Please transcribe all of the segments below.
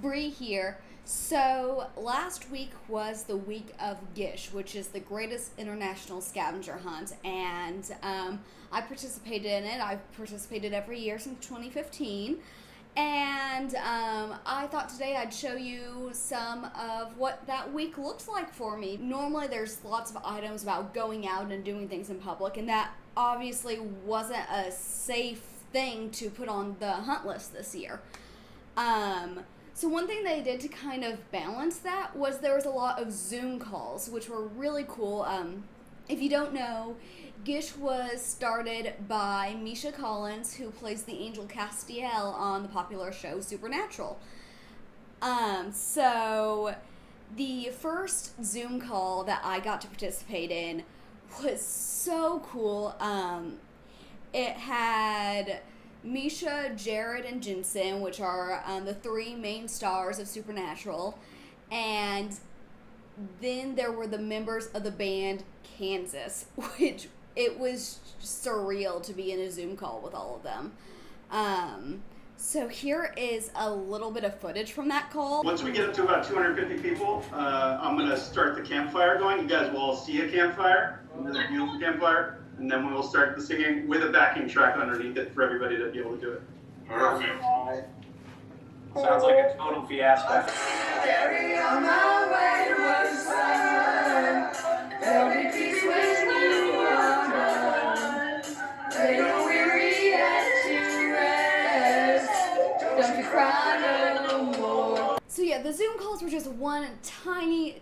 Bree here. So last week was the week of GISH, which is the Greatest International Scavenger Hunt, and I participated in it. I've participated every year since 2015, and I thought today I'd show you some of what that week looks like for me. Normally there's lots of items about going out and doing things in public, and that obviously wasn't a safe thing to put on the hunt list this year. So one thing they did to kind of balance that was there was a lot of Zoom calls, which were really cool. If you don't know, GISH was started by Misha Collins, who plays the Angel Castiel on the popular show Supernatural. So the first Zoom call that I got to participate in was so cool. It had Misha, Jared, and Jensen, which are the three main stars of Supernatural, and then there were the members of the band Kansas, which it was surreal to be in a Zoom call with all of them. So here is a little bit of footage from that call. Once we get up to about 250 people, I'm going to start the campfire going. You guys will all see a campfire, another beautiful campfire. And then we will start the singing with a backing track underneath it for everybody to be able to do it. Perfect. Sounds like a total fiasco. Carry on my wayward son. There'll be peace when you are done. Lay your weary head to rest. Don't you cry no more. So yeah, the Zoom calls were just one tiny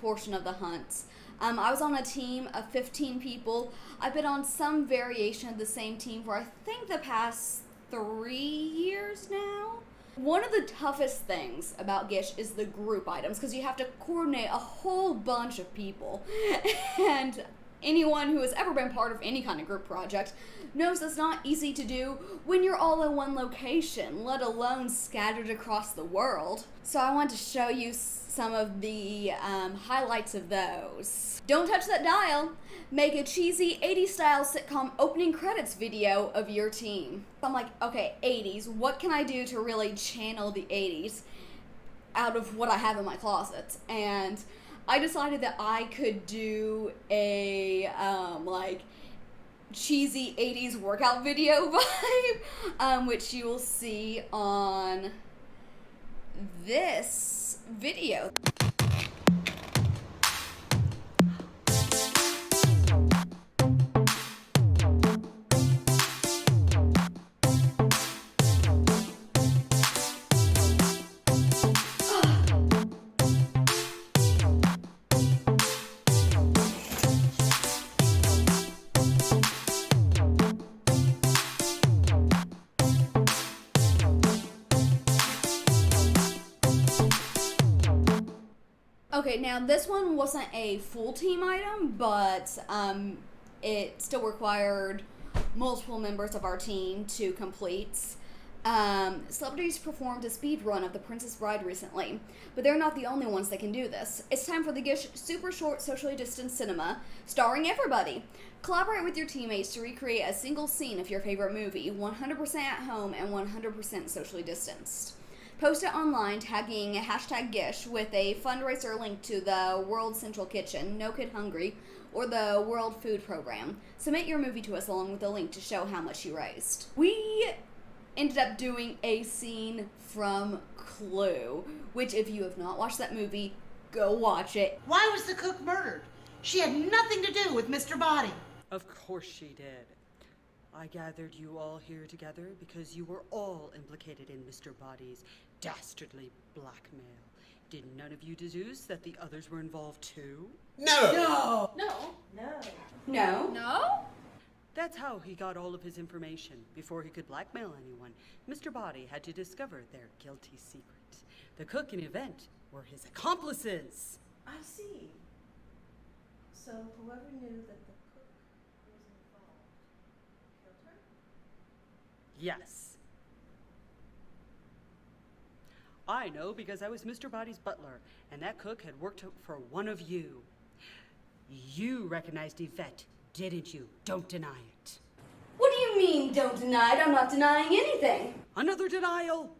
portion of the hunt. I was on a team of 15 people. I've been on some variation of the same team for I think the past 3 years now. One of the toughest things about GISH is the group items, because you have to coordinate a whole bunch of people. And anyone who has ever been part of any kind of group project knows it's not easy to do when you're all in one location, let alone scattered across the world. So I want to show you some of the highlights of those. Don't touch that dial. Make a cheesy 80s style sitcom opening credits video of your team. I'm like, okay, 80s, what can I do to really channel the 80s out of what I have in my closet? And I decided that I could do a cheesy 80s workout video vibe, which you will see on this video. Okay, now this one wasn't a full team item, but it still required multiple members of our team to complete. Celebrities performed a speed run of The Princess Bride recently, but they're not the only ones that can do this. It's time for the GISH Super Short Socially Distanced Cinema, starring everybody. Collaborate with your teammates to recreate a single scene of your favorite movie, 100% at home and 100% socially distanced. Post it online, tagging #GISH with a fundraiser link to the World Central Kitchen, No Kid Hungry, or the World Food Program. Submit your movie to us along with a link to show how much you raised. We ended up doing a scene from Clue, which if you have not watched that movie, go watch it. Why was the cook murdered? She had nothing to do with Mr. Body. Of course she did. I gathered you all here together because you were all implicated in Mr. Body's dastardly blackmail. Did none of you deduce that the others were involved too? No. No? That's how he got all of his information. Before he could blackmail anyone, Mr. Body had to discover their guilty secret. The cook and Event were his accomplices. I see. So whoever knew that the cook was involved killed her? Yes. I know because I was Mr. Body's butler, and that cook had worked for one of you. You recognized Yvette, didn't you? Don't deny it. What do you mean, don't deny it? I'm not denying anything. Another denial?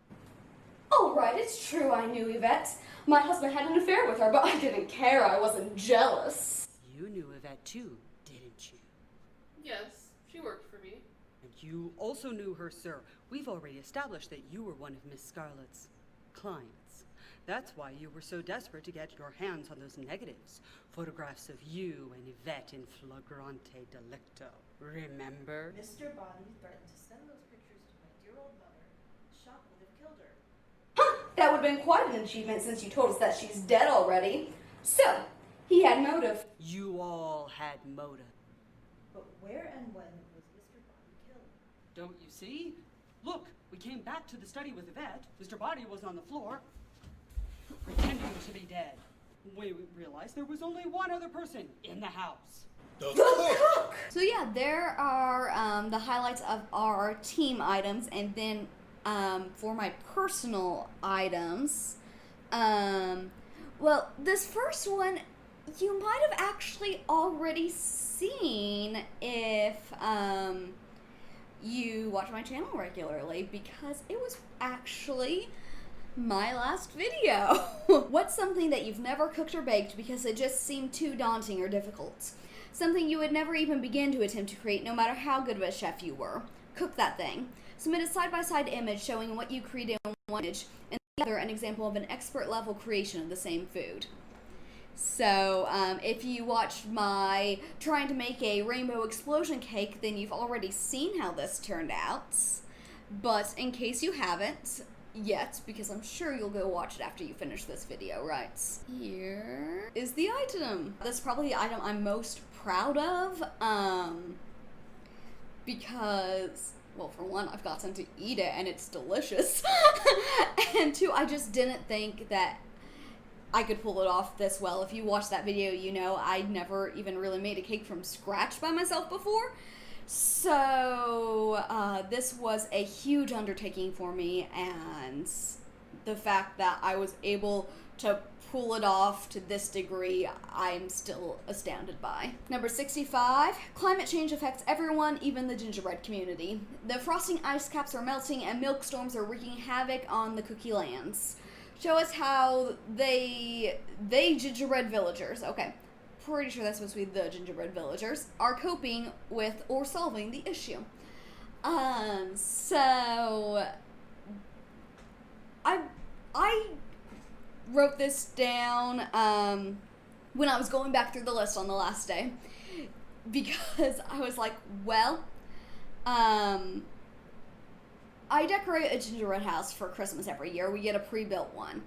All right, it's true I knew Yvette. My husband had an affair with her, but I didn't care. I wasn't jealous. You knew Yvette too, didn't you? Yes, she worked for me. And you also knew her, sir. We've already established that you were one of Miss Scarlett's clients. That's why you were so desperate to get your hands on those negatives. Photographs of you and Yvette in flagrante delicto. Remember? Mr. Body threatened to send those pictures to my dear old mother. The shock would have killed her. That would have been quite an achievement since you told us that she's dead already. So, he had motive. You all had motive. But where and when was Mr. Body killed? Don't you see? Look, we came back to the study with Yvette. Mr. Body was on the floor, pretending to be dead. We realized there was only one other person in the house. The cook! So yeah, there are the highlights of our team items, and then for my personal items, well, this first one you might have actually already seen if you watch my channel regularly, because it was actually my last video. What's something that you've never cooked or baked because it just seemed too daunting or difficult? Something you would never even begin to attempt to create no matter how good of a chef you were. Cook that thing. Submit a side-by-side image showing what you created in one image, and the other an example of an expert-level creation of the same food. So, if you watched my trying to make a rainbow explosion cake, then you've already seen how this turned out. But in case you haven't yet, because I'm sure you'll go watch it after you finish this video, right? Here is the item. This is probably the item I'm most proud of, because, well, for one, I've gotten to eat it and it's delicious. And two, I just didn't think that I could pull it off this well. If you watch that video, you know I'd never even really made a cake from scratch by myself before. So this was a huge undertaking for me, and the fact that I was able to pull it off to this degree, I'm still astounded by. Number 65, climate change affects everyone, even the gingerbread community. The frosting ice caps are melting and milk storms are wreaking havoc on the cookie lands. Show us how they gingerbread villagers, okay, pretty sure that's supposed to be the gingerbread villagers, are coping with or solving the issue. So I wrote this down when I was going back through the list on the last day, because I was like, well, I decorate a gingerbread house for Christmas every year. We get a pre-built one.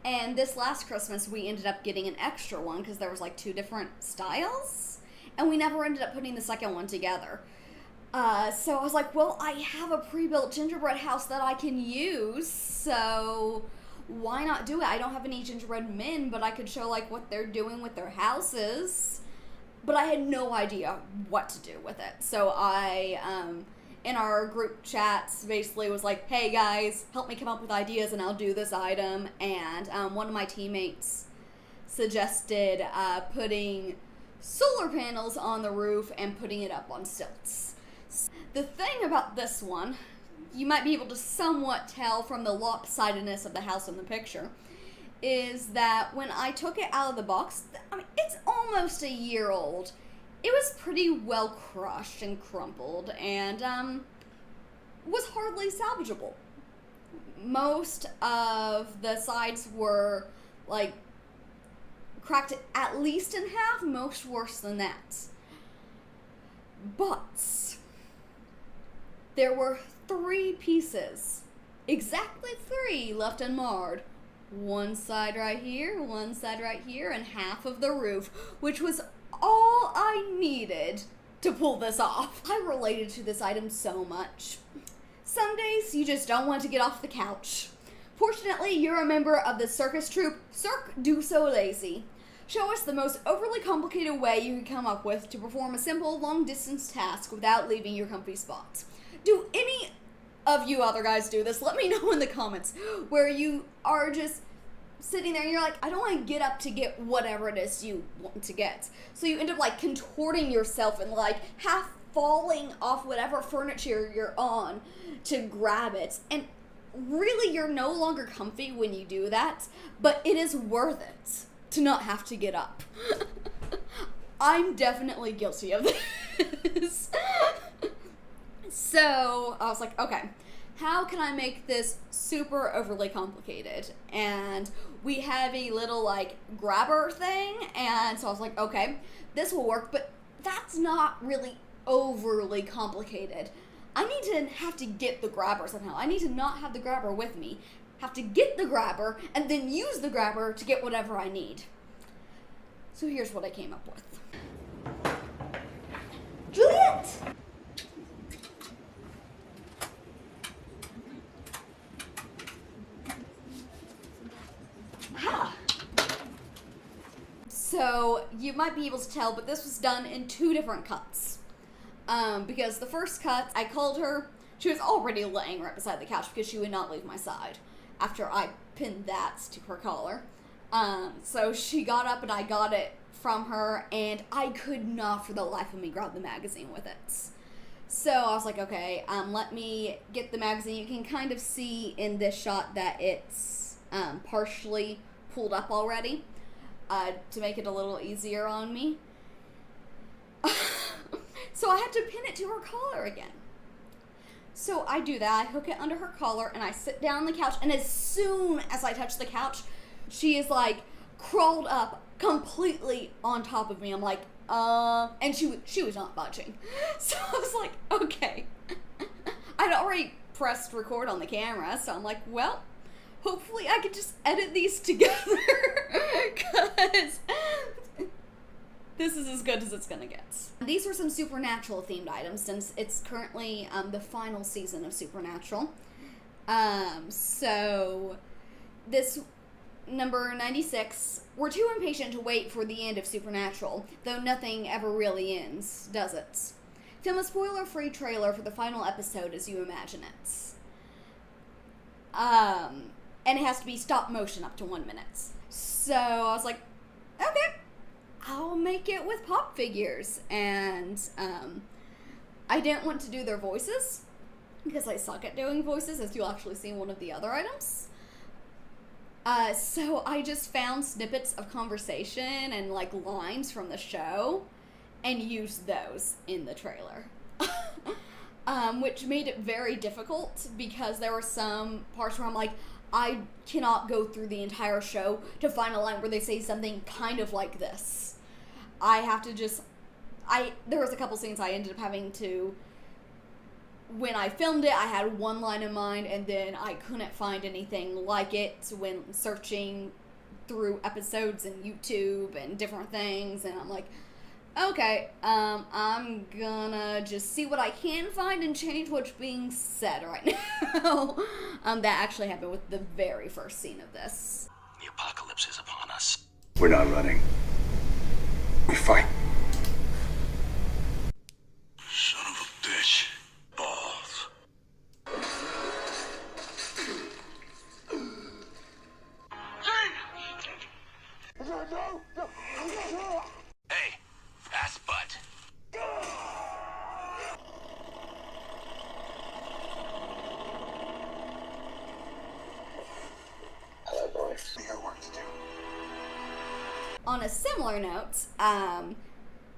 And this last Christmas, we ended up getting an extra one because there was like 2 different styles. And we never ended up putting the second one together. So I was like, well, I have a pre-built gingerbread house that I can use, so why not do it? I don't have any gingerbread men, but I could show like what they're doing with their houses. But I had no idea what to do with it. So I, in our group chats, basically was like, hey guys, help me come up with ideas and I'll do this item. And one of my teammates suggested putting solar panels on the roof and putting it up on stilts. The thing about this one, you might be able to somewhat tell from the lopsidedness of the house in the picture, is that when I took it out of the box, I mean, it's almost a year old. It was pretty well crushed and crumpled and was hardly salvageable. Most of the sides were like cracked at least in half, most worse than that. But there were 3 pieces, exactly 3 left unmarred. One side right here, one side right here, and half of the roof, which was all I needed to pull this off. I related to this item so much. Some days you just don't want to get off the couch. Fortunately, you're a member of the circus troupe Cirque du Soleil. Show us the most overly complicated way you can come up with to perform a simple long-distance task without leaving your comfy spot. Do any of you other guys do this? Let me know in the comments, where you are just sitting there and you're like, I don't want to get up to get whatever it is you want to get. So you end up like contorting yourself and like half falling off whatever furniture you're on to grab it. And really, you're no longer comfy when you do that, but it is worth it to not have to get up. I'm definitely guilty of this. So I was like, okay, how can I make this super overly complicated? And we have a little like grabber thing, and so I was like, okay, this will work, but that's not really overly complicated. I need to have to get the grabber somehow. I need to not have the grabber with me, have to get the grabber, and then use the grabber to get whatever I need. So here's what I came up with. Juliet! Ah. So you might be able to tell, but this was done in 2 different cuts. Because the first cut, I called her. She was already laying right beside the couch because she would not leave my side after I pinned that to her collar. So she got up and I got it from her, and I could not for the life of me grab the magazine with it. So I was like, okay, let me get the magazine. You can kind of see in this shot that it's partially pulled up already to make it a little easier on me. So I had to pin it to her collar again. So I do that. I hook it under her collar and I sit down on the couch, and as soon as I touch the couch, she is like crawled up completely on top of me. I'm like, and she was not budging. So I was like, okay. I'd already pressed record on the camera, so I'm like, well, hopefully I could just edit these together, because this is as good as it's gonna get. These were some Supernatural themed items, since it's currently the final season of Supernatural. So this number 96, we're too impatient to wait for the end of Supernatural, though nothing ever really ends, does it? Film a spoiler-free trailer for the final episode as you imagine it. And it has to be stop motion up to 1 minute. So I was like, okay, I'll make it with pop figures. And I didn't want to do their voices because I suck at doing voices, as you'll actually see in one of the other items. So I just found snippets of conversation and like lines from the show and used those in the trailer. Which made it very difficult because there were some parts where I'm like, I cannot go through the entire show to find a line where they say something kind of like this. I have to just, there was a couple scenes I ended up having to, when I filmed it, I had one line in mind, and then I couldn't find anything like it when searching through episodes and YouTube and different things, and I'm like, okay, I'm gonna just see what I can find and change what's being said right now. That actually happened with the very first scene of this. The apocalypse is upon us. We're not running. We fight. Son of a bitch. Balls. Hey, ass butt. Hello, boys. We got work to do. On a similar note,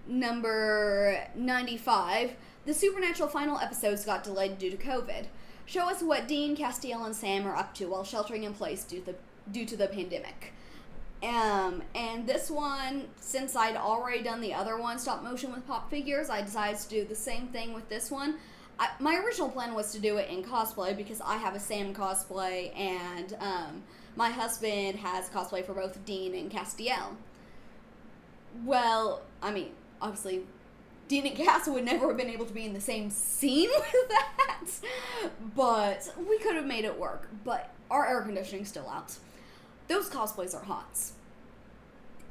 number 95, the Supernatural final episodes got delayed due to COVID. Show us what Dean, Castiel, and Sam are up to while sheltering in place due to the pandemic. And this one, since I'd already done the other one, stop motion with pop figures, I decided to do the same thing with this one. My original plan was to do it in cosplay because I have a Sam cosplay, and my husband has cosplay for both Dean and Castiel. Well, I mean, obviously, Dean and Cass would never have been able to be in the same scene with that, but we could have made it work. But our air conditioning's still out. Those cosplays are hot.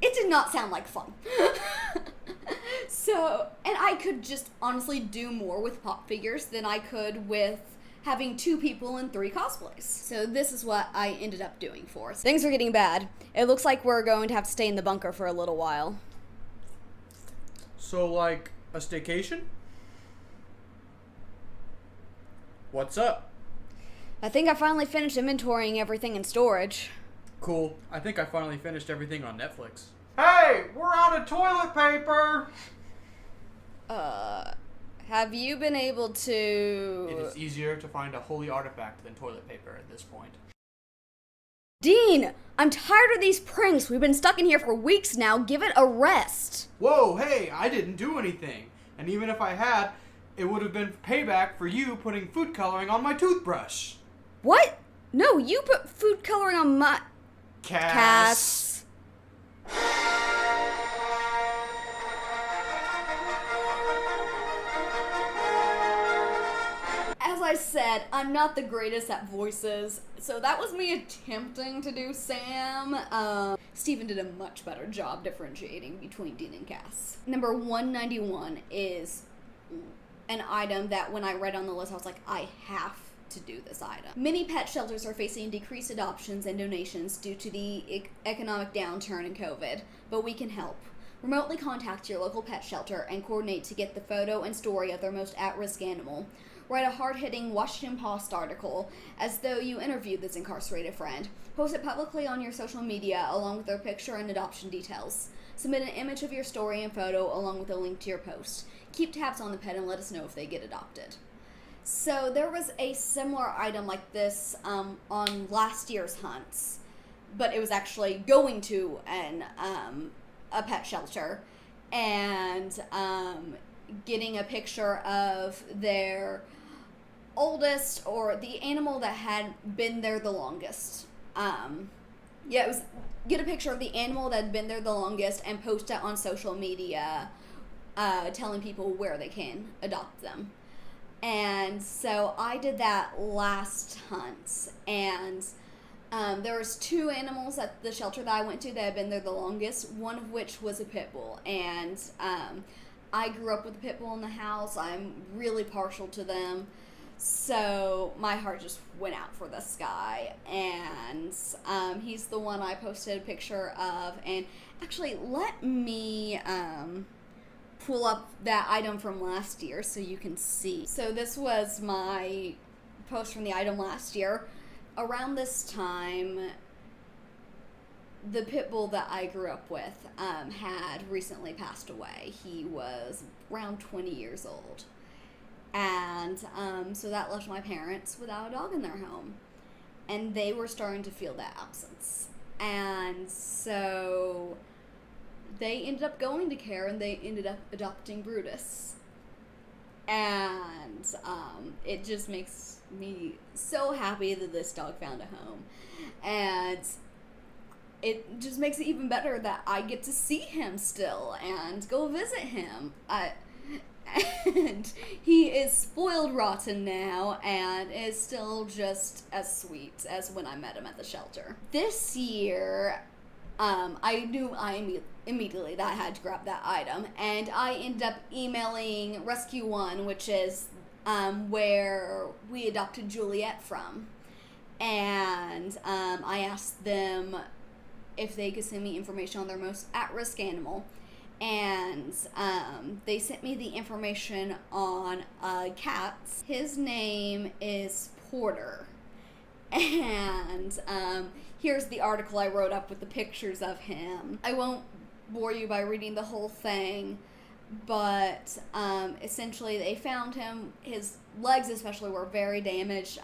It did not sound like fun. So, and I could just honestly do more with pop figures than I could with having 2 people in 3 cosplays. So this is what I ended up doing for us. Things are getting bad. It looks like we're going to have to stay in the bunker for a little while. So, like, a staycation? What's up? I think I finally finished inventorying everything in storage. Cool. I think I finally finished everything on Netflix. Hey, we're out of toilet paper! Have you been able to... It is easier to find a holy artifact than toilet paper at this point. Dean! I'm tired of these pranks. We've been stuck in here for weeks now. Give it a rest. Whoa, hey, I didn't do anything. And even if I had, it would have been payback for you putting food coloring on my toothbrush. What? No, you put food coloring on my... Cass. As I said, I'm not the greatest at voices, so that was me attempting to do Sam. Steven did a much better job differentiating between Dean and Cass. Number 191 is an item that when I read on the list, I was like, I have to do this item. Many pet shelters are facing decreased adoptions and donations due to the economic downturn in COVID, but we can help. Remotely contact your local pet shelter and coordinate to get the photo and story of their most at-risk animal. Write a hard-hitting Washington Post article as though you interviewed this incarcerated friend. Post it publicly on your social media along with their picture and adoption details. Submit an image of your story and photo along with a link to your post. Keep tabs on the pet and let us know if they get adopted. So there was a similar item like this on last year's hunts, but it was actually going to a pet shelter and getting a picture of their oldest or the animal that had been there the longest. It was get a picture of the animal that had been there the longest and post it on social media, telling people where they can adopt them. And so I did that last hunt, and there was 2 animals at the shelter that I went to that had been there the longest, one of which was a pit bull. And I grew up with a pit bull in the house. I'm really partial to them. So my heart just went out for this guy. And he's the one I posted a picture of. And actually, let me pull up that item from last year so you can see. So this was my post from the item last year. Around this time, the pit bull that I grew up with had recently passed away. He was around 20 years old. And so that left my parents without a dog in their home. And they were starting to feel that absence. And so they ended up going to care and they ended up adopting Brutus. And it just makes me so happy that this dog found a home. And it just makes it even better that I get to see him still and go visit him. And he is spoiled rotten now and is still just as sweet as when I met him at the shelter. This year, I knew immediately that I had to grab that item, and I ended up emailing Rescue One, which is where we adopted Juliet from. And I asked them if they could send me information on their most at-risk animal. And they sent me the information on a cat. His name is Porter. And here's the article I wrote up with the pictures of him. I won't bore you by reading the whole thing, but essentially they found him. His legs especially were very damaged.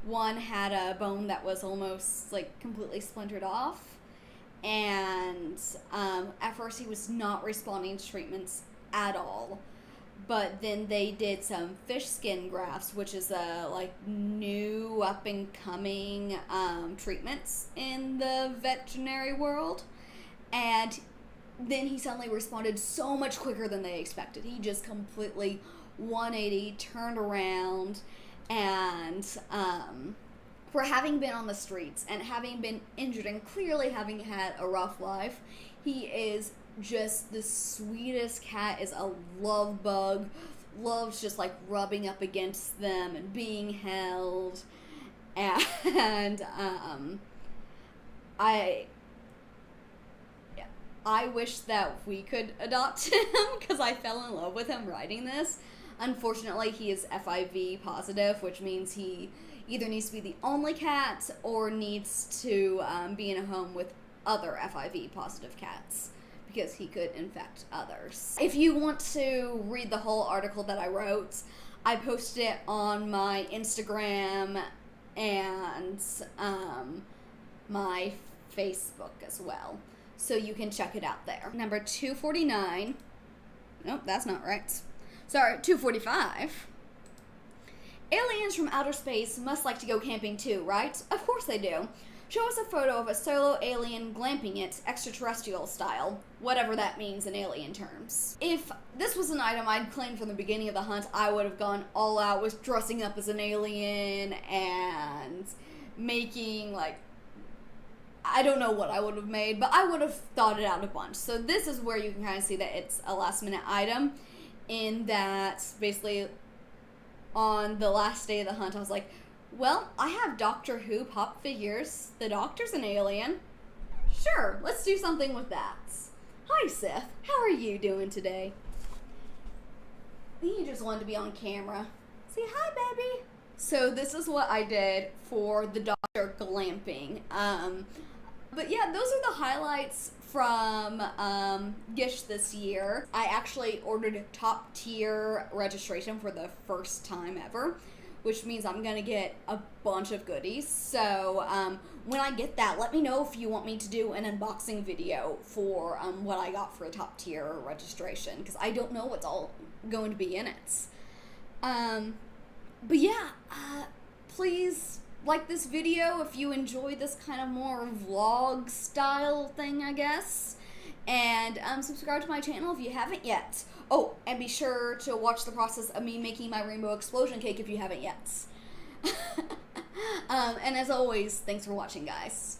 One had a bone that was almost like completely splintered off. And at first he was not responding to treatments at all. But then they did some fish skin grafts, which is a new up and coming treatments in the veterinary world. And then he suddenly responded so much quicker than they expected. He just completely 180 turned around, and for having been on the streets and having been injured and clearly having had a rough life, he is just the sweetest cat, is a love bug, loves just rubbing up against them and being held. And I wish that we could adopt him because I fell in love with him writing this. Unfortunately, he is FIV positive, which means he either needs to be the only cat or needs to be in a home with other FIV positive cats, because he could infect others. If you want to read the whole article that I wrote, I posted it on my Instagram and my Facebook as well, so you can check it out there. Number 249. Nope, that's not right. Sorry, 245. Aliens from outer space must like to go camping too, right? Of course they do. Show us a photo of a solo alien glamping it extraterrestrial style, whatever that means in alien terms. If this was an item I'd claimed from the beginning of the hunt, I would have gone all out with dressing up as an alien and making, like, I don't know what I would have made, but I would have thought it out a bunch. So this is where you can kind of see that it's a last minute item, in that basically on the last day of the hunt I was like, well, I have Doctor Who pop figures. The Doctor's an alien. Sure, let's do something with that. Hi, Seth. How are you doing today? I think you just wanted to be on camera. Say hi, baby. So this is what I did for the Doctor glamping. But yeah, those are the highlights from GISH this year. I actually ordered top tier registration for the first time ever, which means I'm gonna get a bunch of goodies. So when I get that, let me know if you want me to do an unboxing video for what I got for a top tier registration, because I don't know what's all going to be in it. But yeah, please like this video if you enjoy this kind of more vlog style thing, I guess. And subscribe to my channel if you haven't yet. Oh, and be sure to watch the process of me making my rainbow explosion cake if you haven't yet. And as always, thanks for watching, guys.